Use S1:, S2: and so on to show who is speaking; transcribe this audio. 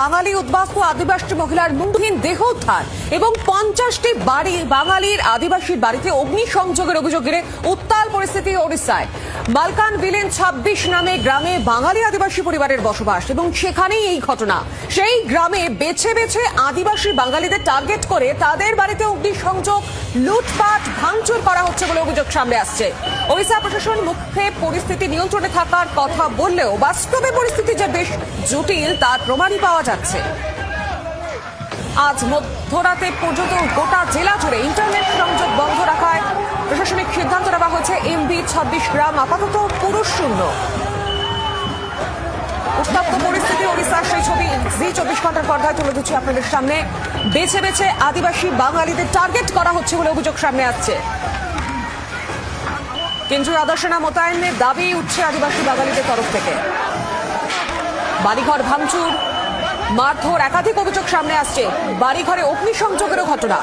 S1: বাঙালি উদ্বাস্তু আদিবাসী মহিলার মুন্ডহীন দেহ উদ্ধার এবং 50টি বাড়ি বাঙালির আদিবাসীর বাড়িতে অগ্নিসংযোগের অভিযোগ ঘিরে উত্তাল পরিস্থিতি ওড়িশায়। মালকান ভিলেন 26 নামে গ্রামে বাঙালি আদিবাসী পরিবারের বসবাস এবং সেখানেই এই ঘটনা। সেই গ্রামে বেছে বেছে আদিবাসী বাঙালিদের টার্গেট করে তাদের বাড়িতে অগ্নিসংযোগ, লুটপাট, ভাঙচুর করা হচ্ছে বলে অভিযোগ সামনে আসছে। ওড়িশা প্রশাসন মুখে পরিস্থিতি নিয়ন্ত্রণে থাকার কথা বললেও বাস্তবে পরিস্থিতি যে বেশ জটিল তার প্রমাণই পাওয়া যাচ্ছে। আজ মধ্যরাতে পর্যন্ত গোটা জেলা জুড়ে ইন্টারনেট সংযোগ বন্ধ রাখায় প্রশাসনিক সিদ্ধান্ত নেওয়া হয়েছে। এমবি 26 গ্রাম আপাতত পুরুষ শূন্য। উত্তপ্ত পরিস্থিতি ওড়িশার সেই ছবি জি 24 ঘন্টার পর্দায় তুলে ধরছি আপনাদের সামনে। বেছে বেছে আদিবাসী বাঙালিদের টার্গেট করা হচ্ছে বলে অভিযোগ সামনে আসছে। কেন্দ্রীয় আধা সেনা মোতায়েনের দাবি উঠছে আদিবাসী বাঙালিদের তরফ থেকে। বাড়িঘর ভাঙচুর, মারধর, একাধিক অভিযোগ সামনে আসছে। বাড়িঘরে অগ্নিসংযোগেরও ঘটনা।